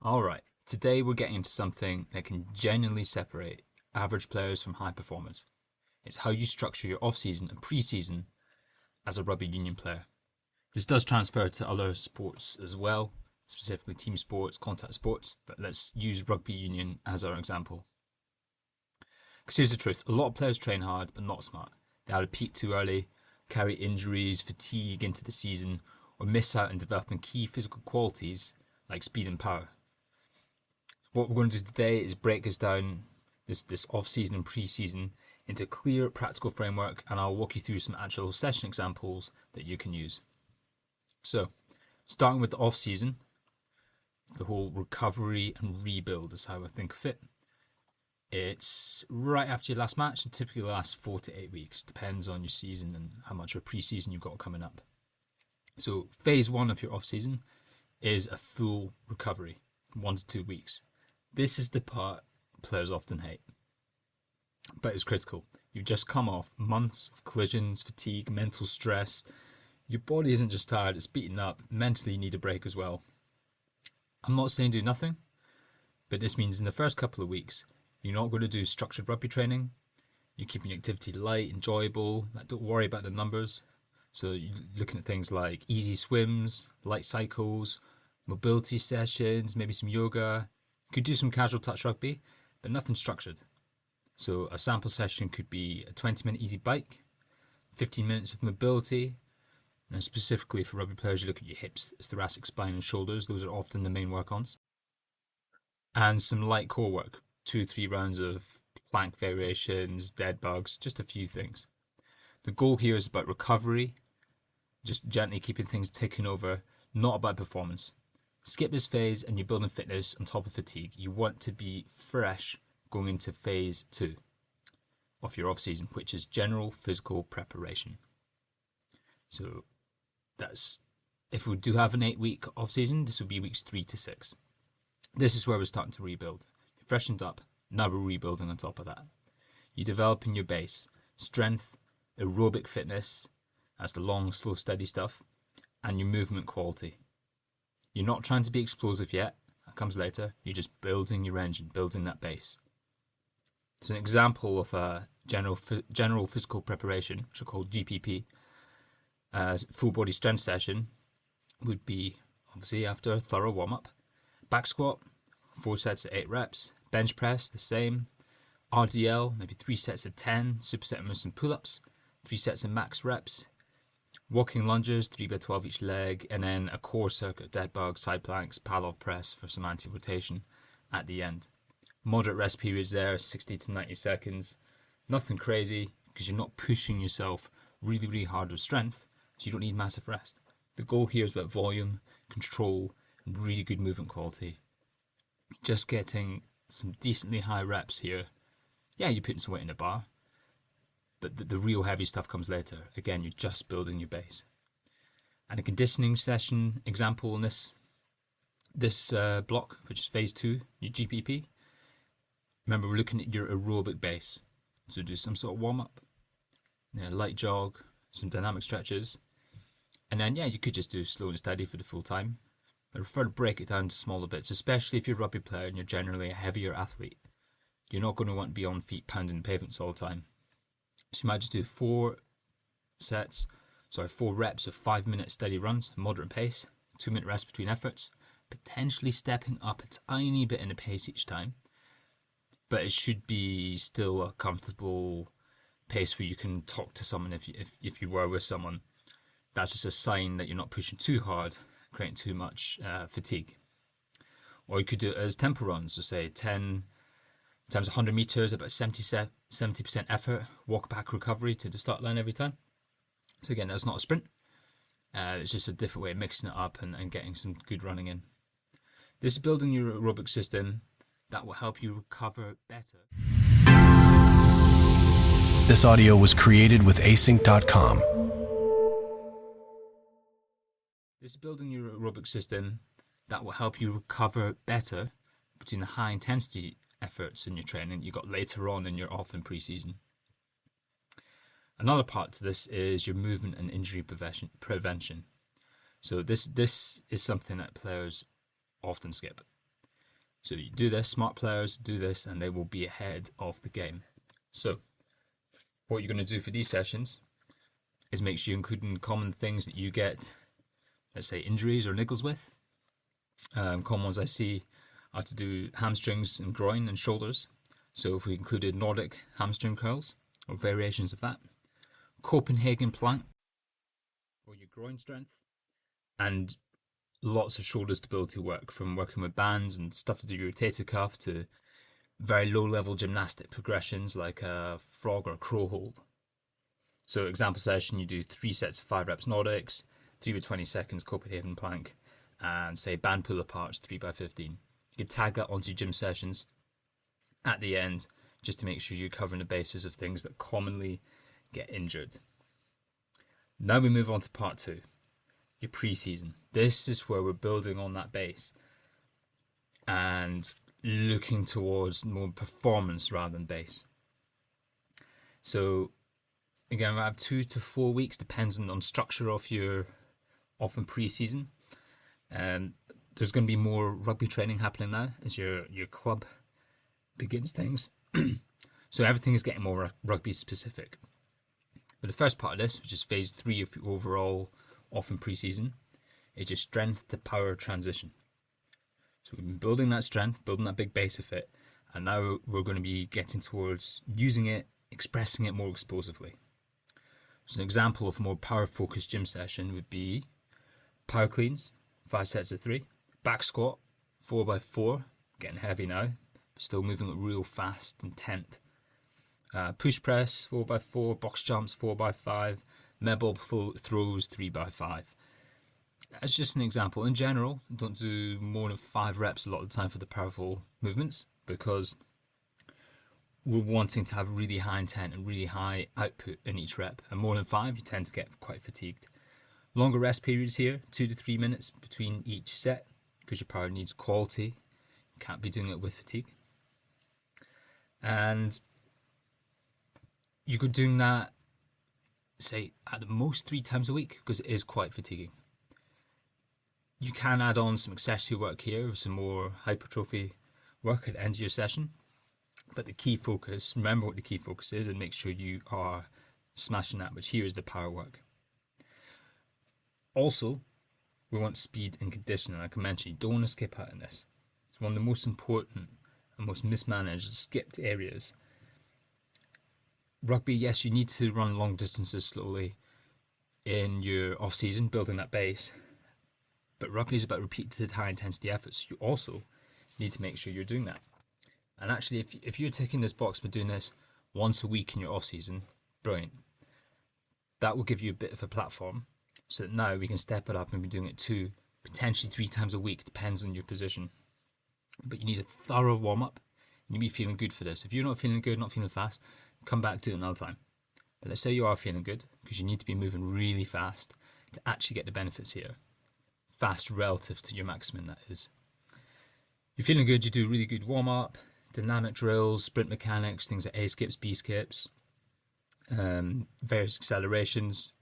Alright, today we're getting into something that can genuinely separate average players from high performers. It's how you structure your off-season and pre-season as a rugby union player. This does transfer to other sports as well, specifically team sports, contact sports, but let's use rugby union as our example. Because here's the truth, a lot of players train hard but not smart. They either peak too early, carry injuries, fatigue into the season, or miss out on developing key physical qualities like speed and power. What we're going to do today is break this down, this off-season and pre-season, into a clear practical framework, and I'll walk you through some actual session examples that you can use. So, starting with the off-season, the whole recovery and rebuild is how I think of it. It's right after your last match and typically lasts 4 to 8 weeks. Depends on your season and how much of a pre-season you've got coming up. So phase 1 of your off-season is a full recovery, 1 to 2 weeks. This is the part players often hate, but it's critical. You've just come off months of collisions, fatigue, mental stress. Your body isn't just tired, it's beaten up. Mentally, you need a break as well. I'm not saying do nothing, but this means in the first couple of weeks, you're not going to do structured rugby training. You're keeping your activity light, enjoyable. Don't worry about the numbers. So you're looking at things like easy swims, light cycles, mobility sessions, maybe some yoga. You could do some casual touch rugby, but nothing structured. So a sample session could be a 20-minute easy bike, 15 minutes of mobility, and specifically for rugby players, you look at your hips, thoracic spine, and shoulders. Those are often the main work-ons. And some light core work, 2-3 rounds of plank variations, dead bugs, just a few things. The goal here is about recovery, just gently keeping things ticking over, not about performance. Skip this phase and you're building fitness on top of fatigue. You want to be fresh going into phase 2 of your off-season, which is general physical preparation. So that's, if we do have an 8-week off-season, this would be weeks 3 to 6. This is where we're starting to rebuild. You're freshened up, now we're rebuilding on top of that. You're developing your base, strength, aerobic fitness, that's the long, slow, steady stuff, and your movement quality. You're not trying to be explosive yet, that comes later, you're just building your engine, building that base. So an example of a general physical preparation, which are called GPP, full body strength session, would be obviously after a thorough warm-up. Back squat, 4 sets of 8 reps. Bench press, the same. RDL, maybe 3 sets of 10. Superset with some pull-ups. 3 sets of max reps. Walking lunges, 3 by 12 each leg. And then a core circuit, dead bug, side planks, Palov press for some anti-rotation at the end. Moderate rest periods there, 60 to 90 seconds. Nothing crazy, because you're not pushing yourself really, really hard with strength, so you don't need massive rest. The goal here is about volume, control, and really good movement quality. Just getting some decently high reps here. Yeah, you're putting some weight in the bar, but the real heavy stuff comes later. Again, you're just building your base. And a conditioning session example in this block, which is phase 2, your GPP. Remember, we're looking at your aerobic base. So do some sort of warm-up, a light jog, some dynamic stretches. And then, yeah, you could just do slow and steady for the full time. I prefer to break it down to smaller bits, especially if you're a rugby player and you're generally a heavier athlete. You're not going to want to be on feet pounding pavements all the time. So you might just do 4 reps of 5-minute steady runs, moderate pace, 2-minute rest between efforts, potentially stepping up a tiny bit in the pace each time. But it should be still a comfortable pace where you can talk to someone if you were with someone. That's just a sign that you're not pushing too hard, creating too much fatigue. Or you could do it as tempo runs, so say 10 times 100 meters, about 70% effort, walk back recovery to the start line every time. So again, that's not a sprint. It's just a different way of mixing it up and getting some good running in. This is building your aerobic system that will help you recover better. This audio was created with async.com. This is building your aerobic system that will help you recover better between the high intensity efforts in your training you got later on in your off and pre-season. Another part to this is your movement and injury prevention. So this is something that players often skip. So you do this, smart players do this, and they will be ahead of the game. So what you're going to do for these sessions is make sure you include in common things that you get, let's say, injuries or niggles with. Common ones I see are to do hamstrings and groin and shoulders. So if we included Nordic hamstring curls or variations of that, Copenhagen plank for your groin strength, and lots of shoulder stability work, from working with bands and stuff to do your rotator cuff to very low level gymnastic progressions like a frog or a crow hold. So example session, you do 3 sets of 5 reps Nordics, 3 with 20 seconds Copenhagen plank, and say band pull aparts 3 by 15. You can tag that onto your gym sessions at the end just to make sure you're covering the bases of things that commonly get injured. Now we move on to part 2, your pre-season. This is where we're building on that base and looking towards more performance rather than base. So again, we have 2 to 4 weeks, depending on structure of your often pre-season. There's going to be more rugby training happening now as your club begins things. So everything is getting more rugby specific. But the first part of this, which is phase 3 of your overall often pre-season, is your strength to power transition. So we've been building that strength, building that big base of it, and now we're going to be getting towards using it, expressing it more explosively. So an example of a more power focused gym session would be power cleans, 5 sets of 3, back squat, 4 by 4, getting heavy now, but still moving it real fast, intent. Push press, 4 by 4, box jumps, 4 by 5, med ball throws, 3 by 5. That's just an example. In general, don't do more than 5 reps a lot of the time for the powerful movements, because we're wanting to have really high intent and really high output in each rep. And more than 5, you tend to get quite fatigued. Longer rest periods here, 2 to 3 minutes between each set, because your power needs quality. You can't be doing it with fatigue. And you could do that, say, at the most 3 times a week, because it is quite fatiguing. You can add on some accessory work here with some more hypertrophy work at the end of your session. But the key focus, remember what the key focus is, and make sure you are smashing that, which here is the power work. Also, we want speed and conditioning. Like I mentioned, you don't want to skip out on this. It's one of the most important and most mismanaged, skipped areas. Rugby, yes, you need to run long distances slowly in your off-season, building that base. But rugby is about repeated high-intensity efforts. You also need to make sure you're doing that. And actually, if you're ticking this box for doing this once a week in your off-season, brilliant. That will give you a bit of a platform, so that now we can step it up and be doing it 2, potentially 3 times a week, depends on your position. But you need a thorough warm-up. You need to be feeling good for this. If you're not feeling good, not feeling fast, come back to it another time. But let's say you are feeling good, because you need to be moving really fast to actually get the benefits here. Fast relative to your maximum, that is. You're feeling good, you do a really good warm-up, dynamic drills, sprint mechanics, things like A skips, B skips, various accelerations.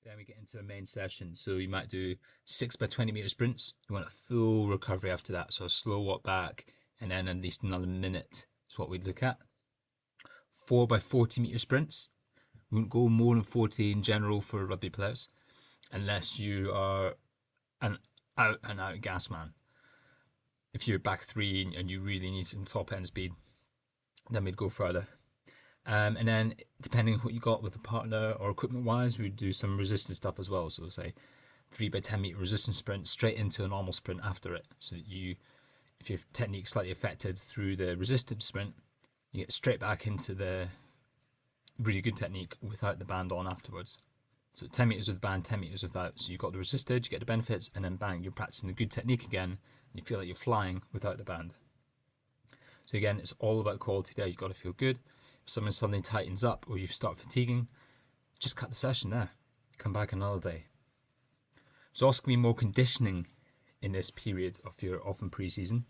Then we get into a main session. So you might do 6 by 20 meter sprints. You want a full recovery after that. So a slow walk back, and then at least another minute is what we'd look at. 4 by 40 meter sprints. We wouldn't go more than 40 in general for rugby players, unless you are an out and out gas man. If you're back 3 and you really need some top end speed, then we'd go further. And then depending on what you got with the partner or equipment wise, we'd do some resistance stuff as well. So say 3 by 10 meter resistance sprint straight into a normal sprint after it, so that you, if your technique's slightly affected through the resistive sprint, you get straight back into the really good technique without the band on afterwards. So 10 meters with the band, 10 meters without. So you've got the resisted, you get the benefits, and then bang, you're practicing the good technique again. And you feel like you're flying without the band. So again, it's all about quality there. You've got to feel good. If something suddenly tightens up or you start fatiguing, just cut the session there. Come back another day. There's also going to be more conditioning in this period of your often pre-season.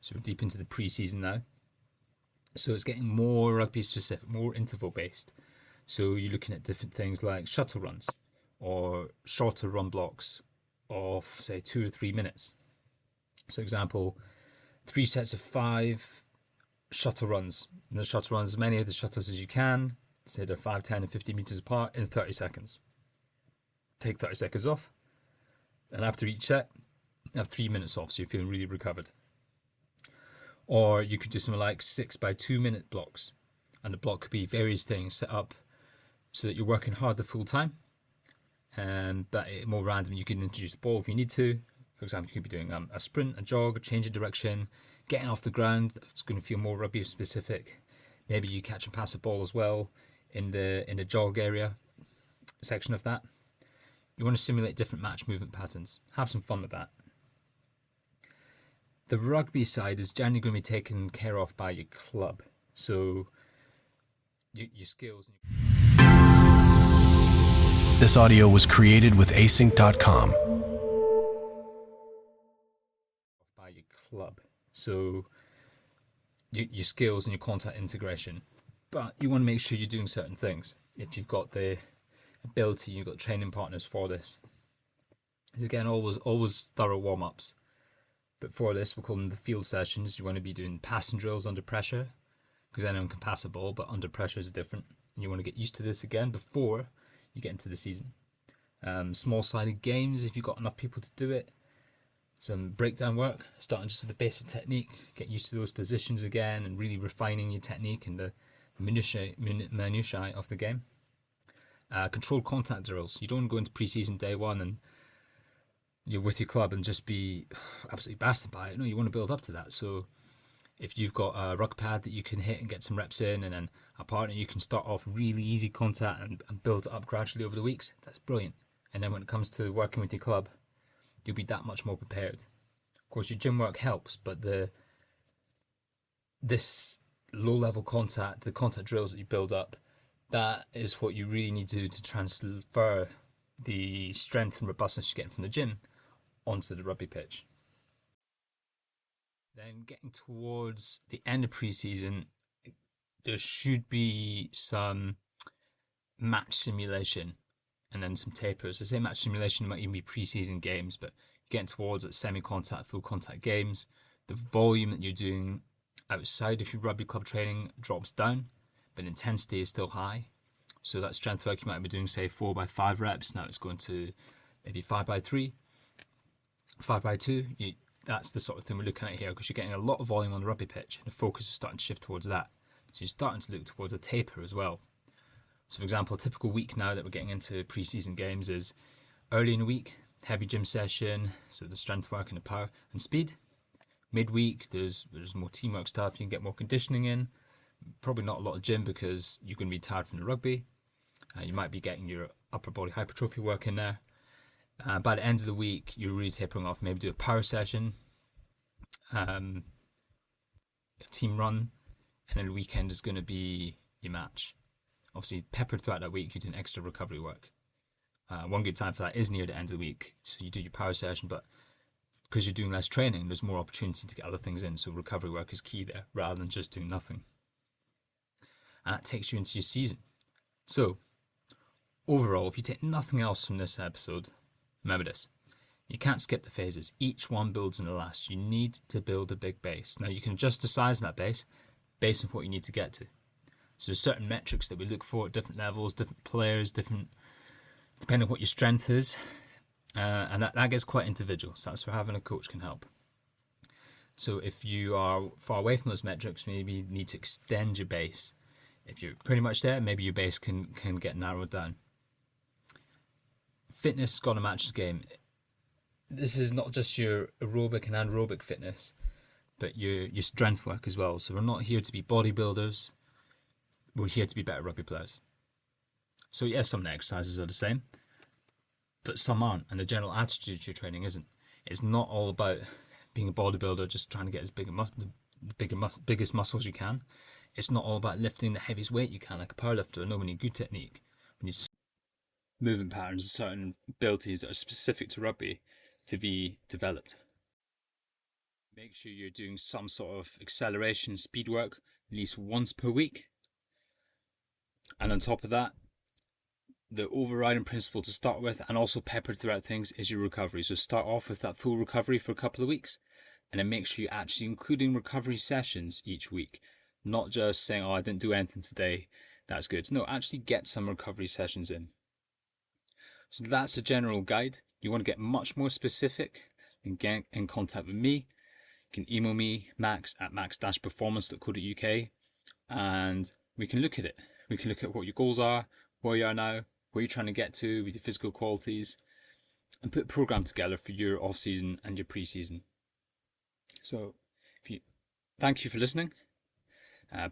So we're deep into the pre-season now. So it's getting more rugby specific, more interval based. So you're looking at different things like shuttle runs or shorter run blocks of say 2 or 3 minutes. So example, 3 sets of 5 shuttle runs. And the shuttle runs as many of the shuttles as you can, say they're 5, 10 and 50 meters apart, in 30 seconds. Take 30 seconds off, and after each set, have 3 minutes off, so you're feeling really recovered. Or you could do something like 6 by 2 minute blocks, and the block could be various things set up so that you're working hard the full time, and that it more random. You can introduce the ball if you need to. For example, you could be doing a sprint, a jog, a change of direction, getting off the ground. That's going to feel more rugby specific. Maybe you catch and pass a ball as well in the jog area section of that. You want to simulate different match movement patterns. Have some fun with that. The rugby side is generally going to be taken care of by your club. So your skills. This audio was created with async.com. By your club. So your skills and your contact integration. But you want to make sure you're doing certain things. If you've got the ability, you've got training partners for this. Again, always thorough warm-ups. But for this, we'll call them the field sessions. You want to be doing passing drills under pressure, because anyone can pass a ball, but under pressure is different. And you want to get used to this again before you get into the season. Small-sided games, if you've got enough people to do it. Some breakdown work, starting just with the basic technique, get used to those positions again, and really refining your technique and the minutiae of the game. Controlled contact drills. You don't want to go into pre-season day one and you're with your club and just be absolutely battered by it. No, you want to build up to that. So if you've got a ruck pad that you can hit and get some reps in, and then a partner you can start off really easy contact and build it up gradually over the weeks, that's brilliant. And then when it comes to working with your club, you'll be that much more prepared. Of course, your gym work helps, but this low-level contact, the contact drills that you build up, that is what you really need to do to transfer the strength and robustness you're getting from the gym onto the rugby pitch. Then getting towards the end of pre-season, there should be some match simulation and then some tapers. I say match simulation might even be pre-season games, but getting towards semi-contact, full contact games, the volume that you're doing outside of your rugby club training drops down, but intensity is still high. So that strength work you might be doing, say 4 by 5 reps, now it's going to maybe 5 by 3, 5 by 2. That's the sort of thing we're looking at here, because you're getting a lot of volume on the rugby pitch and the focus is starting to shift towards that. So you're starting to look towards a taper as well. So for example, a typical week now that we're getting into pre-season games is early in the week, heavy gym session, so the strength work and the power and speed. Midweek, there's more teamwork stuff, you can get more conditioning in. Probably not a lot of gym because you're going to be tired from the rugby. You might be getting your upper body hypertrophy work in there. By the end of the week, you're really tapering off. Maybe do a power session, a team run, and then the weekend is going to be your match. Obviously, peppered throughout that week, you're doing extra recovery work. One good time for that is near the end of the week. So you do your power session, but because you're doing less training, there's more opportunity to get other things in. So recovery work is key there, rather than just doing nothing. And that takes you into your season. So, overall, if you take nothing else from this episode, remember this. You can't skip the phases. Each one builds on the last. You need to build a big base. Now, you can adjust the size of that base based on what you need to get to. So there's certain metrics that we look for at different levels, different players, depending on what your strength is. And that gets quite individual. So that's where having a coach can help. So if you are far away from those metrics, maybe you need to extend your base. If you're pretty much there, maybe your base can get narrowed down. Fitness has got to match the game. This is not just your aerobic and anaerobic fitness, but your strength work as well. So we're not here to be bodybuilders. We're here to be better rugby players. So yes, some of the exercises are the same, but some aren't. And the general attitude to your training isn't. It's not all about being a bodybuilder, just trying to get as big biggest muscles you can. It's not all about lifting the heaviest weight you can, like a powerlifter. No, we need good technique. We need movement patterns, certain abilities that are specific to rugby to be developed. Make sure you're doing some sort of acceleration, speed work, at least once per week. And on top of that, the overriding principle to start with, and also peppered throughout things, is your recovery. So start off with that full recovery for a couple of weeks. And then make sure you're actually including recovery sessions each week, not just saying, oh, I didn't do anything today, that's good. No, actually get some recovery sessions in. So that's a general guide. You want to get much more specific and get in contact with me. You can email me, max@max-performance.co.uk, and we can look at it. We can look at what your goals are, where you are now, where you're trying to get to with your physical qualities, and put a program together for your off-season and your pre-season. So thank you for listening.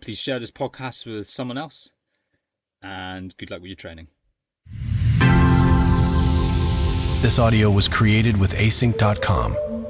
Please share this podcast with someone else, and good luck with your training. This audio was created with async.com.